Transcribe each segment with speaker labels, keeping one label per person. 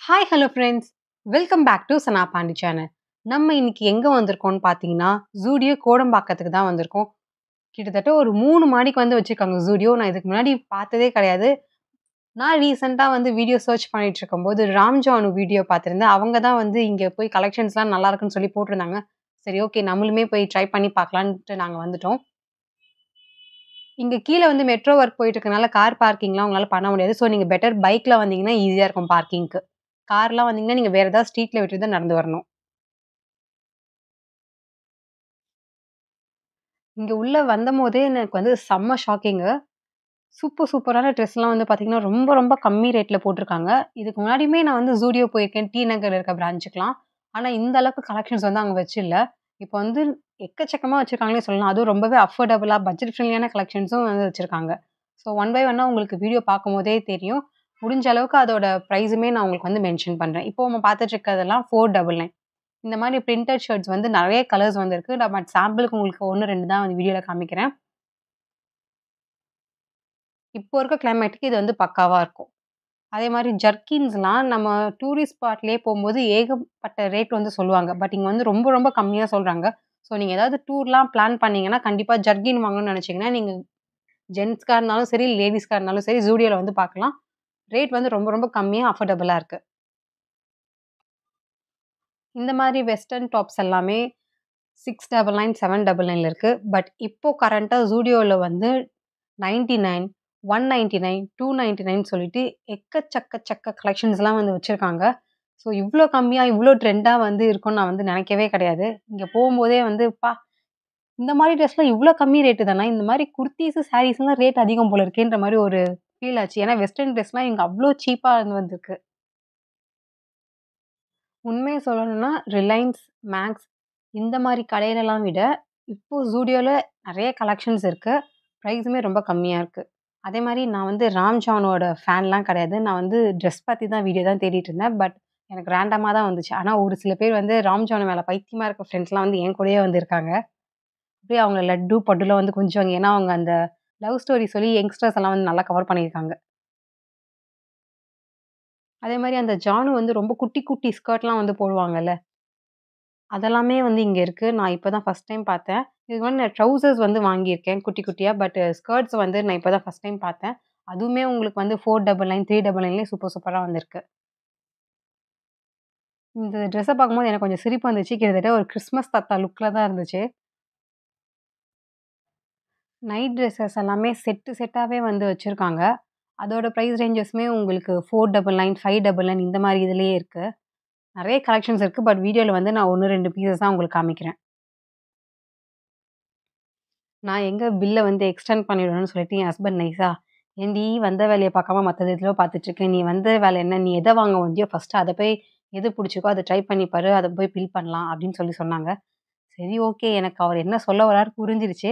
Speaker 1: Hi hello friends, welcome back to Sana Pandi channel. நம்ம இன்னைக்கு எங்கே வந்திருக்கோம்னு பார்த்தீங்கன்னா, ஜூடியோ கோடம்பாக்கத்துக்கு தான் வந்திருக்கோம். கிட்டத்தட்ட ஒரு 3 மாடிக்கு வந்து வச்சுருக்காங்க ஜூடியோ. நான் இதுக்கு முன்னாடி பார்த்ததே கிடையாது. நான் ரீசெண்டாக வந்து வீடியோ சர்ச் பண்ணிட்டு இருக்கும்போது ராம் ஜானு வீடியோ பார்த்துருந்தேன். அவங்க தான் வந்து இங்கே போய் கலெக்ஷன்ஸ்லாம் நல்லா இருக்குன்னு சொல்லி போட்டிருந்தாங்க. சரி, ஓகே, நம்மளுமே போய் ட்ரை பண்ணி பார்க்கலான்ட்டு நாங்கள் வந்துட்டோம். இங்கே கீழே வந்து மெட்ரோ ஒர்க் போயிட்டு இருக்கனால கார் பார்க்கிங்லாம் உங்களால் பண்ண முடியாது. ஸோ நீங்கள் பெட்டர் பைக்கில் வந்தீங்கன்னா ஈஸியாக இருக்கும் பார்க்கிங்க்கு. கார்லாம் வந்தீங்கன்னா நீங்க வேற ஏதாவது ஸ்ட்ரீட்ல விட்டுட்டு தான் நடந்து வரணும். இங்க உள்ள வந்தம்போதே எனக்கு வந்து செம்ம ஷாக்கிங்கு. சூப்பரான ட்ரெஸ்லாம் வந்து பார்த்தீங்கன்னா, ரொம்ப ரொம்ப கம்மி ரேட்ல போட்டுருக்காங்க. இதுக்கு முன்னாடியுமே நான் வந்து Zudio போயிருக்கேன். டி நகர்ல இருக்க பிரான்ச்சுக்குலாம். ஆனா இந்த அளவுக்கு கலெக்ஷன்ஸ் வந்து அங்க வச்சில்ல. இப்போ வந்து எக்கச்சக்கமா வச்சிருக்காங்கன்னே சொல்லலாம். அதுவும் ரொம்பவே அஃபோர்டபுளா பட்ஜெட் ஃப்ரெண்ட்லியான கலெக்ஷன்ஸும் வந்து வச்சிருக்காங்க. ஸோ ஒன் பை ஒன்னா உங்களுக்கு வீடியோ பார்க்கும்போதே தெரியும். முடிஞ்ச அளவுக்கு அதோட பிரைஸுமே நான் உங்களுக்கு வந்து மென்ஷன் பண்றேன். இப்போ நம்ம பார்த்துட்டு இருக்கிறதெல்லாம் 499. இந்த மாரி பிரிண்டட் ஷர்ட்ஸ் வந்து நெறைய கலர்ஸ் வந்திருக்கு. நான் பட் சாம்பிளுக்கு உங்களுக்கு 1, 2 தான் வந்து வீடியோல காமிக்கிறேன். இப்போ இருக்க கிளைமேட்டுக்கு இது வந்து பக்காவா இருக்கும். அதே மாரி ஜர்க்கின்ஸ்லாம் நம்ம டூரிஸ்ட் ஸ்பாட்லயே போம்போது ஏகப்பட்ட ரேட் வந்து சொல்லுவாங்க. பட் இங்க வந்து ரொம்ப ரொம்ப கம்மியா சொல்றாங்க. ஸோ நீங்க ஏதாவது டூர்லாம் பிளான் பண்ணீங்கன்னா, கண்டிப்பா ஜர்க்கின் வாங்கணும்னு நெனச்சீங்கன்னா, நீங்க ஜென்ட்ஸ்க்கா இருந்தாலும் சரி, லேடீஸ்க்கா இருந்தாலும் சரி, Zudiயோல வந்து பார்க்கலாம். ரேட் வந்து ரொம்ப ரொம்ப கம்மியா அஃபோர்டபுளா இருக்கு. இந்த மாரி வெஸ்டர்ன் டாப்ஸ் எல்லாமே 699, 799ல இருக்கு. பட் இப்போ கரண்ட்டா Zudiயோல வந்து 99, 199, 299 சொல்லிட்டு எக்கச்சக்க கலெக்ஷன்ஸ்லாம் வந்து வச்சிருக்காங்க. ஸோ இவ்ளோ கம்மியா, இவ்ளோ ட்ரெண்டா வந்து இருக்கும்னு நான் வந்து நெனைக்கவே கிடையாது. இங்க போம்போதே வந்து இந்த மாரி ட்ரெஸ்லாம் இவ்ளோ கம்மி ரேட்டு தானா? இந்த மாரி குர்தீஸு, சாரீஸ்லாம் ரேட் அதிகம் போல இருக்கேன்ற மாரி ஒரு ஃபீல் ஆச்சு. ஏன்னா வெஸ்டர்ன் ட்ரெஸ்லாம் இங்க அவ்ளோ சீப்பா வந்திருக்கு. உண்மைய சொல்லணும்னா, ரிலையன்ஸ், மேக்ஸ் இந்த மாரி கடையிலலாம் விட, இப்போ Zudiயோல நெறைய கலெக்ஷன்ஸ் இருக்கு. பிரைஸுமே ரொம்ப கம்மியா இருக்கு. அதே மாரி நான் வந்து ராம் ஜானோட ஃபேன்லாம் கிடையாது. நான் வந்து ட்ரெஸ் பத்தி தான் வீடியோ தான் தேடிட்டு இருந்தேன். பட் எனக்கு ரேண்டமா தான் வந்துச்சு. ஆனா ஒரு சில பேர் வந்து ராம் ஜான் மேல பைத்தியமா இருக்க ஃப்ரெண்ட்ஸ்லாம் வந்து என் கூடயே வந்து இருக்காங்க. அப்படியே அவங்க லட்டு, பட்டுலாம் வந்து கொஞ்சுவாங்க. ஏன்னா அவங்க அந்த லவ் ஸ்டோரி சொல்லி யங்ஸ்டர்ஸ் எல்லாம் வந்து நல்லா கவர் பண்ணியிருக்காங்க. அதே மாரி அந்த ஜானு வந்து ரொம்ப குட்டி குட்டி ஸ்கர்ட்லாம் வந்து போடுவாங்கல்ல. அதெல்லாமே வந்து இங்க இருக்கு. நான் இப்ப தான் ஃபர்ஸ்ட் டைம் பார்த்தேன். இதுக்கு முன்னாடி நான் ட்ரவுசர்ஸ் வந்து வாங்கியிருக்கேன் குட்டி குட்டியா. பட் ஸ்கர்ட்ஸ் வந்து நான் இப்ப தான் ஃபர்ஸ்ட் டைம் பார்த்தேன். அதுவுமே உங்களுக்கு வந்து 499, 399லயே சூப்பரா வந்திருக்கு. இந்த ட்ரெஸ்ஸ பார்க்கும்போது எனக்கு கொஞ்சம் சிரிப்பு வந்துச்சு. கிட்டத்தட்ட ஒரு கிறிஸ்மஸ் தாத்தா லுக்ல தான் இருந்துச்சு. நைட் ட்ரெஸ்ஸஸ் எல்லாமே செட்டாவே வந்து வச்சிருக்காங்க. அதோட பிரைஸ் ரேஞ்சஸுமே உங்களுக்கு 499, 599 இந்த மாரி இதுலயே இருக்கு. நெறைய கலெக்ஷன்ஸ் இருக்கு. பட் வீடியோல வந்து நான் 1, 2 பீசஸ் தான் உங்களுக்கு காமிக்கிறேன். நான் எங்க பில்ல வந்து எக்ஸ்டெண்ட் பண்ணிடணும்னு சொல்லிட்டு என் ஹஸ்பண்ட் நைஸா, "ஏன்டி வந்த வேலைய பார்க்காம மத்தது எதுலயோ பார்த்துட்டுருக்க. நீ வந்த வேலை என்ன? நீ எத வாங்க வந்தியோ ஃபர்ஸ்ட்டு அத போய் எது புடிச்சிருக்கோ அத ட்ரை பண்ணி பாரு. அத போய் பில் பண்ணலாம்." அப்படின்னு சொல்லி சொன்னாங்க. சரி, ஓகே. எனக்கு அவர் என்ன சொல்ல வராரு புரிஞ்சிருச்சு.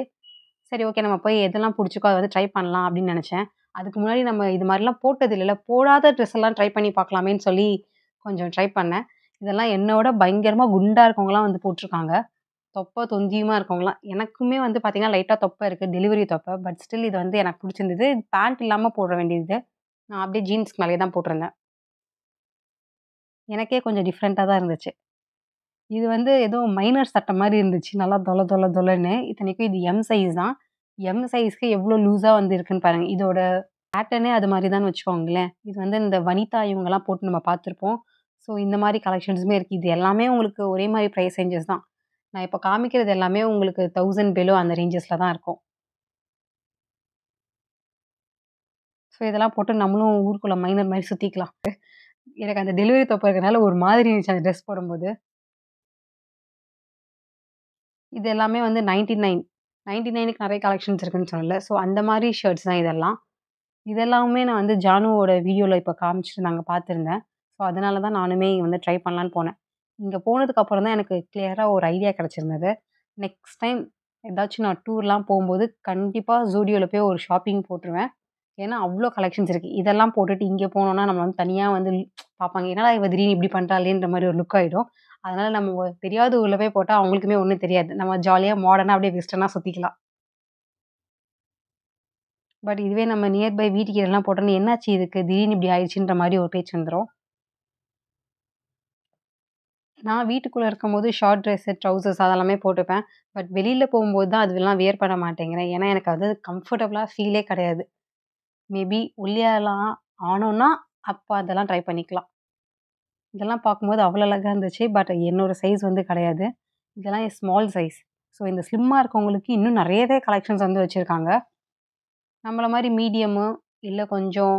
Speaker 1: சரி, ஓகே, நம்ம போய் எதெல்லாம் புடிச்சிருக்கோ அத வந்து ட்ரை பண்ணலாம் அப்படின்னு நெனச்சேன். அதுக்கு முன்னாடி நம்ம இது மாரிலாம் போட்டது இல்லல்ல. போடாத ட்ரெஸ் எல்லாம் ட்ரை பண்ணி பார்க்கலாமேன்னு சொல்லி கொஞ்சம் ட்ரை பண்ணேன். இதெல்லாம் என்னோட பயங்கரமா குண்டா இருக்கவங்கலாம் வந்து போட்டுருக்காங்க. தொப்ப தொந்தியுமா இருக்கவங்கலாம். எனக்குமே வந்து பார்த்தீங்கன்னா, லைட்டா தொப்பை இருக்கு. டெலிவரி தொப்பை. பட் ஸ்டில் இது வந்து எனக்கு புடிச்சிருந்தது. பேண்ட் இல்லாம போட வேண்டியது. நான் அப்படியே ஜீன்ஸ்க்கு மேலயே தான் போட்டிருந்தேன். எனக்கே கொஞ்சம் டிஃப்ரெண்ட்டா தான் இருந்துச்சு. இது வந்து ஏதோ மைனர் சட்டை மாரி இருந்துச்சு. நல்லா தொலன்னு. இத்தனைக்கும் இது எம் சைஸ் தான். எம் சைஸ்க்கு எவ்ளோ லூஸா வந்து இருக்குன்னு பாருங்க. இதோட பேட்டர்னே அது மாரி தான்னு வச்சுக்கோங்களேன். இது வந்து இந்த வனிதா இவங்கலாம் போட்டு நம்ம பார்த்துருப்போம். ஸோ இந்த மாரி கலெக்ஷன்ஸுமே இருக்கு. இது எல்லாமே உங்களுக்கு ஒரே மாரி பிரைஸ் ரேஞ்சஸ் தான். நான் இப்ப காமிக்கிறது எல்லாமே உங்களுக்கு 1000 பிலோ அந்த ரேஞ்சஸ்ல தான் இருக்கும். ஸோ இதெல்லாம் போட்டு நம்மளும் ஊருக்குள்ள மைனர் மாரி சுத்திக்கலாம். எனக்கு அந்த டெலிவரி தொப்பை இருக்கனால ஒரு மாதிரி இருந்துச்சு அந்த ட்ரெஸ் போடும்போது. இது எல்லாமே வந்து 99, 99க்கு நெறைய கலெக்ஷன்ஸ் இருக்குன்னு சொன்னேன்ல. ஸோ அந்த மாரி ஷர்ட்ஸ் தான் இதெல்லாம். இதெல்லாமே நான் வந்து ஜானுவோட வீடியோல இப்ப காமிச்சுட்டு நாங்க பார்த்துருந்தேன். ஸோ அதனால தான் நானுமே வந்து ட்ரை பண்ணலான்னு போனேன். இங்க போனதுக்கு அப்புறம் தான் எனக்கு கிளியரா ஒரு ஐடியா கிடைச்சிருந்தது. நெக்ஸ்ட் டைம் ஏதாச்சும் நான் டூர்லாம் போம்போது கண்டிப்பா Zudiயோல போய் ஒரு ஷாப்பிங் போட்டுருவேன். ஏன்னா, அவ்ளோ கலெக்ஷன்ஸ் இருக்கு. இதெல்லாம் போட்டுட்டு இங்க போனோம்னா, நம்ம வந்து தனியா வந்து பார்ப்பாங்க. என்னடா இவ திடீர்னு இப்படி பண்றாளேன்ற மாரி ஒரு லுக் ஆயிடும். அதனால நம்ம தெரியாத ஊர்ல போய் போட்டா அவங்களுக்குமே ஒண்ணும் தெரியாது. நம்ம ஜாலியா மாடர்னா அப்படியே வெஸ்டர்னா சுத்திக்கலாம். பட் இதுவே நம்ம நியர் பை வீட்டுக்கு எல்லாம் போட்டோம்னா, என்னாச்சு இதுக்கு? திடீர்னு இப்படி ஆயிடுச்சுன்ற மாரி ஒரு பேச்சு வந்துரும். நான் வீட்டுக்குள்ள இருக்கும்போது ஷார்ட் ட்ரெஸ்ஸு, ட்ரவுசர்ஸ் அதெல்லாமே போட்டுப்பேன். பட் வெளியில போகும்போது தான் அதெல்லாம் வியர் பண்ண மாட்டேங்கிறேன். ஏன்னா, எனக்கு அது கம்ஃபர்டபுளா ஃபீலே கிடையாது. மேபி ஒல்லியாலாம் ஆனோம்னா, அப்ப அதெல்லாம் ட்ரை பண்ணிக்கலாம். இதெல்லாம் பார்க்கும்போது அவ்வளோ அழகா இருந்துச்சு. பட் என்னோட சைஸ் வந்து கிடையாது. இதெல்லாம் என் ஸ்மால் சைஸ். ஸோ இந்த ஸ்லிம்மா இருக்கவங்களுக்கு இன்னும் நெறையவே கலெக்ஷன்ஸ் வந்து வச்சிருக்காங்க. நம்மள மாரி மீடியமு, இல்ல கொஞ்சம்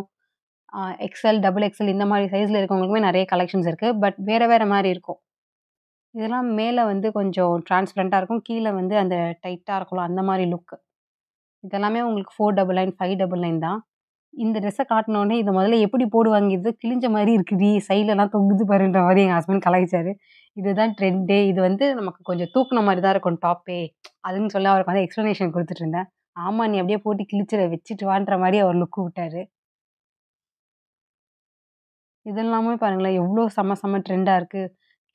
Speaker 1: எக்ஸ்எல், டபுள் எக்ஸ்எல் இந்த மாரி சைஸ்ல இருக்கவங்களுக்குமே நெறைய கலெக்ஷன்ஸ் இருக்கு. பட் வேற வேற மாரி இருக்கும். இதெல்லாம் மேல வந்து கொஞ்சம் டிரான்ஸ்பரன்ட்டா இருக்கும். கீழ வந்து அந்த டைட்டா இருக்கும்ல, அந்த மாரி லுக். இதெல்லாமே உங்களுக்கு 499, 599 தான். இந்த ட்ரெஸ்ஸ காட்டுனோனே, "இத முதல்ல எப்படி போடுவாங்க? இது கிழிஞ்ச மாரி இருக்குடி, சைட்லலாம் தொங்குது பாருன்ற" மாரி எங்க ஹஸ்பண்ட் கலாய்ச்சாரு. இதுதான் ட்ரெண்டே. இது வந்து நமக்கு கொஞ்சம் தூக்குன மாரி தான் இருக்கும் டாப்பே. அதுன்னு சொல்லி அவருக்கு வந்து எக்ஸ்ப்ளனேஷன் குடுத்துட்டு இருந்தேன். "ஆமா, நீ அப்படியே போட்டு கிழிச்சிரு, வச்சுட்டு வான்ற" மாரி அவர் லுக் விட்டாரு. இதெல்லாமே பாருங்களேன், எவ்ளோ செம்ம செம்ம ட்ரெண்டா இருக்கு.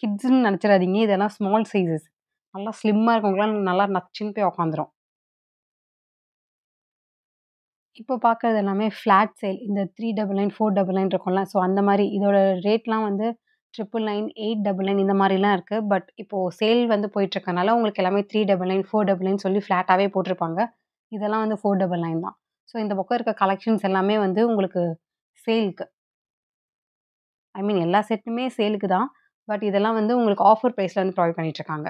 Speaker 1: கிட்ஸ்ன்னு நெனச்சிராதீங்க. இதெல்லாம் ஸ்மால் சைஸஸ். நல்லா ஸ்லிம்மா இருக்கவங்கலாம் நல்லா நச்சுன்னு போய் உட்காந்துரும். இப்போ பார்க்கறது எல்லாமே ஃப்ளாட் சேல். இந்த 399, 499 இருக்கும்ல. ஸோ அந்த மாரி இதோட ரேட்லாம் வந்து 999, 899 இந்த மாரிலாம் இருக்கு. பட் இப்போ சேல் வந்து போயிட்டுருக்கனால உங்களுக்கு எல்லாமே 399, 499 சொல்லி ஃப்ளாட்டாவே போட்டிருப்பாங்க. இதெல்லாம் வந்து 499 தான். ஸோ இந்த பக்கம் இருக்க கலெக்ஷன்ஸ் எல்லாமே வந்து உங்களுக்கு சேல்க்கு. ஐ மீன் எல்லா செட்டுமே சேலுக்கு தான். பட் இதெல்லாம் வந்து உங்களுக்கு ஆஃபர் பிரைஸ்ல வந்து ப்ரொவைட் பண்ணிட்டுருக்காங்க.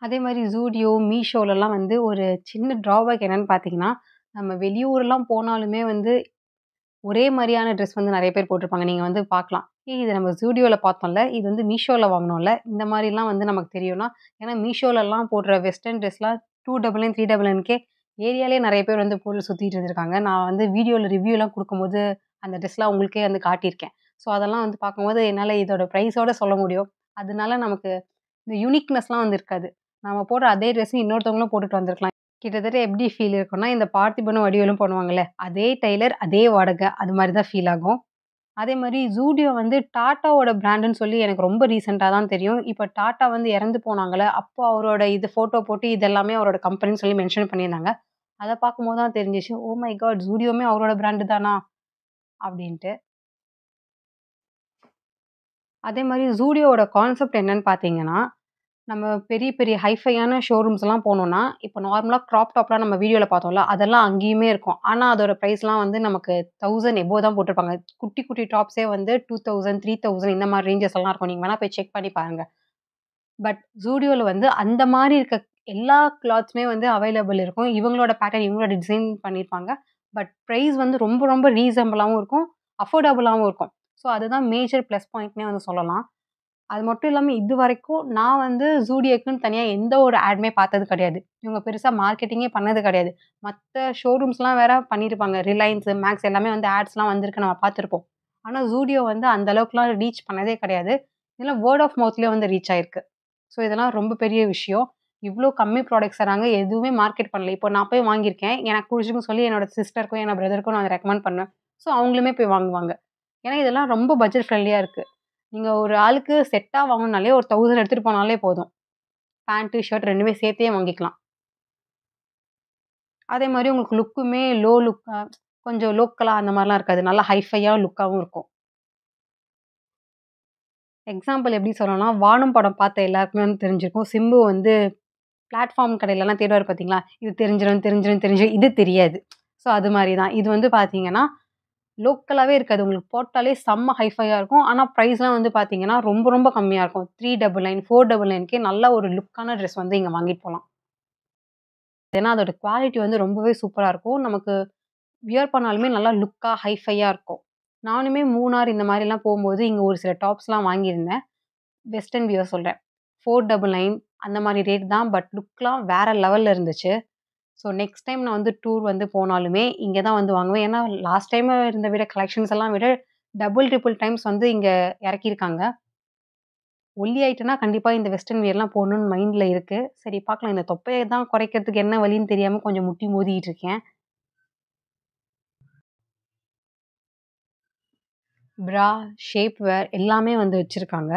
Speaker 1: அதே மாரி Zudio, Meeshoலலாம் வந்து ஒரு சின்ன ட்ராபேக் என்னன்னு பார்த்தீங்கன்னா, நம்ம வெளியூர்லாம் போனாலுமே வந்து ஒரே மாரியான ட்ரெஸ் வந்து நெறைய பேர் போட்டிருப்பாங்க. நீங்க வந்து பார்க்கலாம். "ஏய் இத நம்ம Zudio பார்த்தோம்ல. இது வந்து Meeshoல வாங்குனோம்ல." இந்த மாரிலாம் வந்து நமக்கு தெரியும்னா, ஏன்னா Meeshoலலாம் போடுற வெஸ்டர்ன் ட்ரெஸ்லாம் 299, 399க்கே ஏரியாலயே நெறைய பேர் வந்து போட்டு சுத்திட்டு இருந்திருக்காங்க. நான் வந்து வீடியோல ரிவ்யூலாம் குடுக்கும்போது, அந்த ட்ரெஸ்லாம் உங்களுக்கே வந்து காட்டியிருக்கேன். ஸோ அதெல்லாம் வந்து பார்க்கும்போது என்னால இதோட பிரைஸோட சொல்ல முடியும். அதனால நமக்கு இந்த யூனிக்னஸ்லாம் வந்து இருக்காது. நம்ம போடுற அதே ட்ரெஸ் இன்னொருத்தவங்களும் போட்டுட்டு வந்திருக்கலாம். கிட்டத்தட்ட எப்படி ஃபீல் இருக்கும்னா, இந்த பார்த்திபனும், வடிவேலும் பண்ணுவாங்கல்ல, அதே டெய்லர், அதே வாடகை அது மாரி தான் ஃபீல் ஆகும். அதே மாரி Zudio வந்து டாட்டாவோட பிராண்டுன்னு சொல்லி எனக்கு ரொம்ப ரீசென்ட்டா தான் தெரியும். இப்ப டாட்டா வந்து இறந்து போனாங்கல்ல, அப்போ அவரோட இது ஃபோட்டோ போட்டு இது எல்லாமே அவரோட கம்பெனின்னு சொல்லி மென்ஷன் பண்ணியிருந்தாங்க. அத பார்க்கும்போது தான் தெரிஞ்சுச்சு. Oh my God! Zudioமே அவரோட பிராண்டு தானா? அப்டின்ட்டு. அதே மாரி Zudioவோட கான்செப்ட் என்னன்னு பார்த்தீங்கன்னா, நம்ம பெரிய, பெரிய ஹைஃபையான ஷோரூம்ஸ்லாம் போனோம்னா, இப்ப நார்மலா கிராப் டாப்லாம் நம்ம வீடியோல பார்த்தோம்ல, அதெல்லாம் அங்கேயுமே இருக்கும். ஆனா, அதோட பிரைஸ்லாம் வந்து நமக்கு 1000 எபோவ் தான் போட்டிருப்பாங்க. குட்டி, குட்டி டாப்ஸே வந்து 2000, 3000 இந்த மாரி ரேஞ்சஸ்லலாம் இருக்கும். நீங்க வேணா போய் செக் பண்ணி பாருங்க. பட் Zudioல வந்து அந்த மாரி இருக்க எல்லா கிளாத்ஸுமே வந்து அவைலபிள் இருக்கும். இவங்களோட பேட்டர்ன், இவங்களோட டிசைன் பண்ணியிருப்பாங்க. பட் பிரைஸ் வந்து ரொம்ப, ரொம்ப ரீசனபிளாவும் இருக்கும். அஃபோர்டபுளாவும் இருக்கும். ஸோ, அதுதான் மேஜர் பிளஸ் பாயிண்ட்னே வந்து சொல்லலாம். அது மட்டும் இல்லாம இதுவரைக்கும் நான் வந்து Zudioக்குன்னு தனியா எந்த ஒரு ஆடுமே பார்த்தது கிடையாது. இவங்க பெருசா மார்க்கெட்டிங்கே பண்ணது கிடையாது. மத்த ஷோரூம்ஸ்லாம் வேற பண்ணியிருப்பாங்க. ரிலையன்ஸ், மேக்ஸ் எல்லாமே வந்து ஆட்ஸ்லாம் வந்திருக்கு நம்ம பார்த்துருப்போம். ஆனா Zudio வந்து அந்த அளவுக்குலாம் ரீச் பண்ணதே கிடையாது. இதெல்லாம் வேர்ட் ஆஃப் மவுத்லயே வந்து ரீச் ஆயிருக்கு. ஸோ இதெல்லாம் ரொம்ப பெரிய விஷயம். இவ்ளோ கம்மி ப்ராடக்ட்ஸ் தராங்க. எதுவுமே மார்க்கெட் பண்ணல. இப்போ நான் போய் வாங்கியிருக்கேன். எனக்கு புடிச்சிருக்குன்னு சொல்லி என்னோட சிஸ்டருக்கும், என்னோட பிரதருக்கும் நான் ரெக்கமெண்ட் பண்ணுவேன். ஸோ அவங்களுமே போய் வாங்குவாங்க. ஏன்னா இதெல்லாம் ரொம்ப பட்ஜெட் ஃப்ரெண்ட்லியா இருக்கு. நீங்க ஒரு ஆளுக்கு செட்டா வாங்கணும்னாலே ஒரு 1000 எடுத்துட்டு போனாலே போதும். பேண்ட், ஷர்ட் 2மே சேர்த்தே வாங்கிக்கலாம். அதே மாரி உங்களுக்கு லுக்குமே லோ லுக்கா கொஞ்சம் லோக்கலா அந்த மாரிலாம் இருக்காது. நல்லா ஹைஃபையா லுக்காவும் இருக்கும். எக்ஸாம்பிள் எப்படி சொல்லணும்னா, வானம் படம் பார்த்த எல்லாருக்குமே வந்து தெரிஞ்சிருக்கும். சிம்பு வந்து பிளாட்ஃபார்ம் கடையிலலாம் தேடுவாரு பார்த்தீங்களா? இது தெரிஞ்சிரும், தெரிஞ்சிரும், தெரிஞ்சிரும். இது தெரியாது. ஸோ அது மாரி தான். இது வந்து பார்த்தீங்கன்னா, லோக்கலாவே இருக்காது. உங்களுக்கு போட்டாலே செம்ம ஹைஃபையா இருக்கும். ஆனா பிரைஸ்லாம் வந்து பார்த்தீங்கன்னா, ரொம்ப ரொம்ப கம்மியா இருக்கும். 399, 499க்கே நல்ல ஒரு லுக்கான ட்ரெஸ் வந்து இங்க வாங்கிட்டு போலாம். ஏன்னா அதோட குவாலிட்டி வந்து ரொம்பவே சூப்பரா இருக்கும். நமக்கு வியர் பண்ணாலுமே நல்லா லுக்கா, ஹைஃபையா இருக்கும். நானுமே மூணார் இந்த மாரிலாம் போம்போது, இங்க ஒரு சில டாப்ஸ்லாம் வாங்கியிருந்தேன். வெஸ்டர்ன் வியர் சொல்றேன். 499 அந்த மாரி ரேட் தான். பட் லுக்லாம் வேற லெவல்ல இருந்துச்சு. ஸோ நெக்ஸ்ட் டைம் நான் வந்து டூர் வந்து போனாலுமே, இங்க தான் வந்து வாங்குவேன். ஏன்னா லாஸ்ட் டைம் இருந்த விட கலெக்ஷன்ஸ் எல்லாம் விட டபுள், ட்ரிபிள் டைம்ஸ் வந்து இங்க இறக்கியிருக்காங்க. ஒல்லி ஆயிட்டேன்னா கண்டிப்பா இந்த வெஸ்டர்ன் வியர்லாம் போடணும்னு மைண்ட்ல இருக்கு. சரி பார்க்கலாம். இந்த தொப்பைய தான் குறைக்கிறதுக்கு என்ன வழின்னு தெரியாம கொஞ்சம் முட்டி மோதிக்கிட்டு இருக்கேன். பிரா, ஷேப் வேர் எல்லாமே வந்து வச்சிருக்காங்க.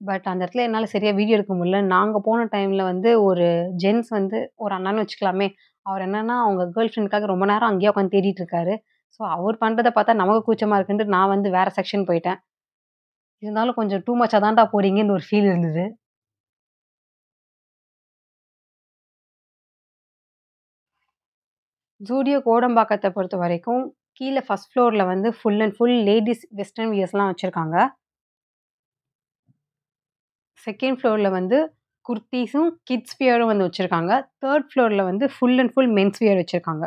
Speaker 1: பட் அந்த இடத்துல என்னால சரியா வீடியோ எடுக்க முடியல. நாங்க போன டைம்ல வந்து ஒரு ஜென்ட்ஸ் வந்து ஒரு அண்ணான்னு வச்சுக்கலாமே. அவர் என்னன்னா, அவங்க கேர்ள் ஃபிரெண்டுக்காக ரொம்ப நேரம் அங்கேயே உட்காந்து தேடிட்டு இருக்காரு. ஸோ அவர் பண்றத பார்த்தா நமக்கு கூச்சமா இருக்குன்ட்டு நான் வந்து வேற செக்ஷன் போயிட்டேன். இருந்தாலும் கொஞ்சம் டூ மச்சா தான்டா போறீங்கன்னு ஒரு ஃபீல் இருந்தது. ஜூடியோ கோடம்பாக்கத்த பொறுத்தவரைக்கும், கீழ ஃபர்ஸ்ட் ஃப்ளோர்ல வந்து full and full ladies western வியர்ஸ்லாம் வச்சிருக்காங்க. செகண்ட் ஃப்ளோர்ல வந்து குர்தீஸும், கிட்ஸ் வியரும் வந்து வச்சிருக்காங்க. தேர்ட் ஃப்ளோர்ல வந்து full and full men's wear வச்சிருக்காங்க.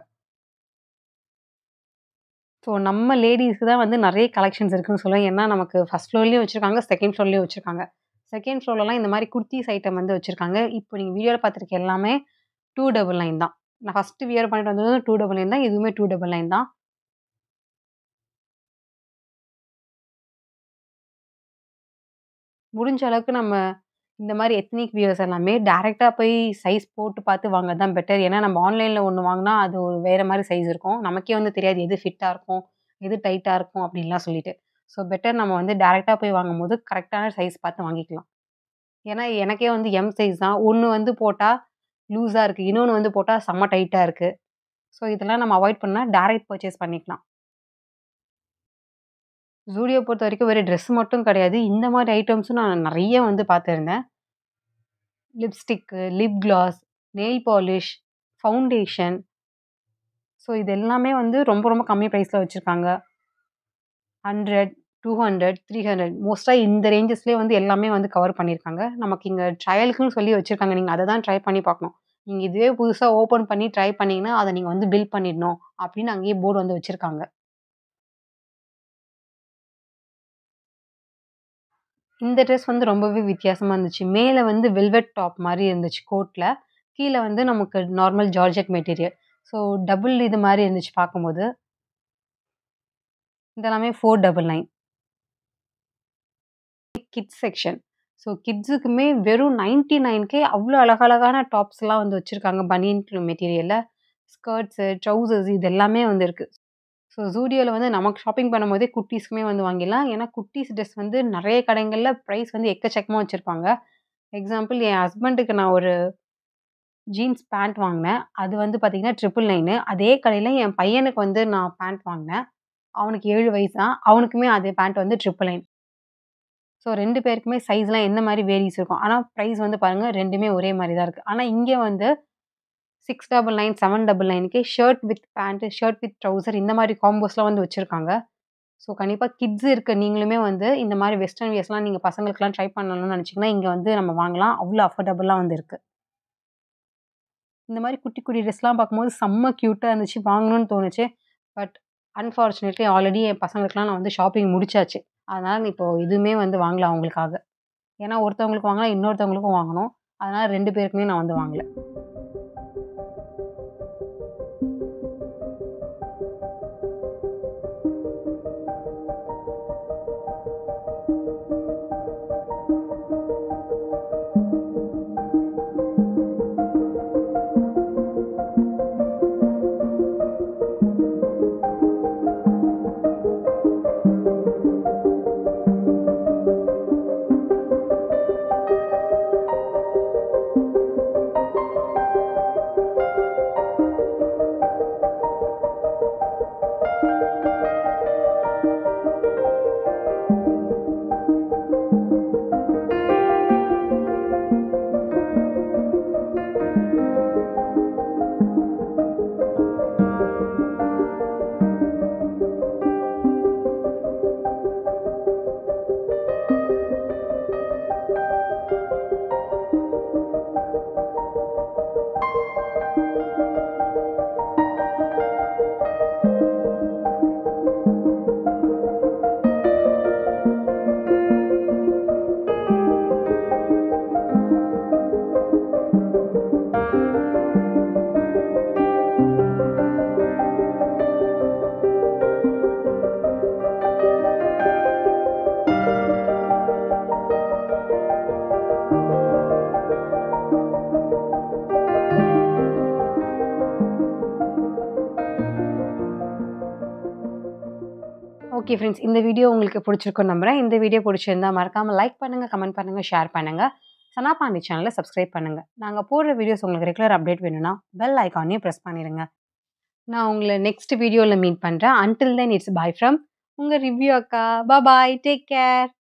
Speaker 1: ஸோ நம்ம லேடீஸ்க்கு தான் வந்து நெறைய கலெக்ஷன்ஸ் இருக்குன்னு சொல்லுவேன். ஏன்னா, நமக்கு ஃபர்ஸ்ட் ஃப்ளோர்லயும் வச்சிருக்காங்க, செகண்ட் ஃப்ளோர்லயும் வச்சிருக்காங்க. செகண்ட் ஃப்ளோர்லலாம் இந்த மாரி குர்தீஸ் ஐட்டம் வந்து வச்சிருக்காங்க. இப்போ நீங்க வீடியோல பார்த்துருக்க எல்லாமே 299 தான். நான் ஃபர்ஸ்ட்டு வியர் பண்ணிட்டு வந்ததும் 299 தான். இதுவுமே 299 தான். முடிஞ்ச அளவுக்கு நம்ம இந்த மாரி எத்னிக் வியர்ஸ் எல்லாமே டைரக்ட்டா போய் சைஸ் போட்டு பார்த்து வாங்குறது தான் பெட்டர். ஏன்னா, நம்ம ஆன்லைன்ல ஒண்ணு வாங்குனா, அது ஒரு வேற மாரி சைஸ் இருக்கும். நமக்கே வந்து தெரியாது எது ஃபிட்டா இருக்கும், எது டைட்டா இருக்கும் அப்டின்லாம் சொல்லிட்டு. ஸோ பெட்டர் நம்ம வந்து டைரக்ட்டா போய் வாங்கும்போது கரெக்ட்டான சைஸ் பார்த்து வாங்கிக்கலாம். ஏன்னா, எனக்கே வந்து எம் சைஸ் தான். ஒண்ணு வந்து போட்டா லூஸா இருக்கு. இன்னொன்னு வந்து போட்டா செம்ம டைட்டா இருக்கு. ஸோ இதெல்லாம் நம்ம அவாய்ட் பண்ணா டைரக்ட் பர்ச்சேஸ் பண்ணிக்கலாம். Zudio பொறுத்தவரைக்கும் வெறும் ட்ரெஸ் மட்டும் கிடையாது. இந்த மாரி ஐட்டம்ஸும் நான் நெறைய வந்து பார்த்திருந்தேன். Lipstick, lip gloss, nail polish, foundation. So இது எல்லாமே வந்து ரொம்ப ரொம்ப கம்மி பிரைஸ்ல வச்சிருக்காங்க. 100, 200, 300 மோஸ்ட்டா இந்த ரேஞ்சஸ்லயே வந்து எல்லாமே வந்து கவர் பண்ணியிருக்காங்க. நமக்கு இங்க ட்ரையலுக்குன்னு சொல்லி வச்சிருக்காங்க. நீங்க அத தான் ட்ரை பண்ணி பார்க்கணும். நீங்க இதுவே புதுசா ஓப்பன் பண்ணி ட்ரை பண்ணீங்கன்னா, அத நீங்க வந்து பில் பண்ணிடணும். அப்படின்னு அங்கேயே போர்டு வந்து வச்சிருக்காங்க. இந்த ட்ரெஸ் வந்து ரொம்பவே வித்தியாசமா இருந்துச்சு. மேல வந்து வெல்வெட் டாப் மாரி இருந்துச்சு கோட்ல. கீழ வந்து நமக்கு normal georgette material. So double இது மாரி இருந்துச்சு பார்க்கும்போது. இதெல்லாமே 499. Kids section. ஸோ கிட்ஸுக்குமே வெறும் 99க்கே அவ்ளோ அழகழகான டாப்ஸ்லாம் வந்து வச்சிருக்காங்க. பனியன் மெட்டீரியல்ல. ஸ்கர்ட்ஸு, ட்ரவுசர்ஸ் இது எல்லாமே வந்து இருக்கு. ஸோ Zudio வந்து நமக்கு ஷாப்பிங் பண்ணும்போதே குட்டீஸ்க்குமே வந்து வாங்கிடலாம். ஏன்னா குட்டீஸ் ட்ரெஸ் வந்து நெறைய கடைகள்ல பிரைஸ் வந்து எக்கச்சக்கமா வச்சிருப்பாங்க. எக்ஸாம்பிள் என் ஹஸ்பண்டுக்கு நான் ஒரு ஜீன்ஸ் பேண்ட் வாங்குனேன். அது வந்து பார்த்தீங்கன்னா 999. அதே கடையில என் பையனுக்கு வந்து நான் பேண்ட் வாங்குனேன். அவனுக்கு 7 வயசு தான். அவனுக்குமே அதே பேண்ட் வந்து 999. ஸோ 2 பேருக்குமே சைஸ்லாம் என்ன மாரி வேரீஸ் இருக்கும். ஆனா பிரைஸ் வந்து பாருங்க 2மே ஒரே மாரி தான் இருக்கு. ஆனா இங்க வந்து 699, 799க்கே shirt with pant, shirt with trouser இந்த மாரி காம்போஸ்லாம் வந்து வச்சிருக்காங்க. ஸோ கண்டிப்பா கிட்ஸ் இருக்க நீங்களுமே வந்து இந்த மாரி வெஸ்டர்ன் வியர்ஸ்லாம் நீங்க பசங்களுக்குலாம் ட்ரை பண்ணணும்னு நெனச்சீங்கன்னா, இங்க வந்து நம்ம வாங்கலாம். அவ்ளோ அஃபோர்டபுளா வந்து இருக்கு. இந்த மாரி குட்டி, குட்டி ட்ரெஸ்லாம் பார்க்கும்போது செம்ம கியூட்டா இருந்துச்சு. வாங்கணும்னு தோணுச்சு. பட் அன்பார்ச்சுனேட்லி ஆல்ரெடி என் பசங்களுக்குலாம் நான் வந்து ஷாப்பிங் முடிச்சாச்சு. அதனால இப்போ இதுவுமே வந்து வாங்கல அவங்களுக்காக. ஏன்னா ஒருத்தவங்களுக்கு வாங்குனா இன்னொருத்தவங்களுக்கும் வாங்கணும். அதனால 2 பேருக்குமே நான் வந்து வாங்கல. Okay friends. இந்த வீடியோ உங்களுக்கு புடிச்சிருக்கும்னு நம்புறேன். இந்த வீடியோ புடிச்சிருந்தா மறக்காம லைக் பண்ணுங்க, கமெண்ட் பண்ணுங்க, ஷேர் பண்ணுங்க. சனா பாண்டி சேனல சப்ஸ்கிரைப் பண்ணுங்க. நாங்க போடுற வீடியோஸ் உங்களுக்கு ரெகுலர் அப்டேட் வேணும்னா, பெல் ஐகானையும் பிரஸ் பண்ணிருங்க. நான் உங்கள நெக்ஸ்ட் வீடியோல மீட் பண்றேன். Until then it's bye from உங்க ரிவ்யூ அக்கா. பாய். Take care.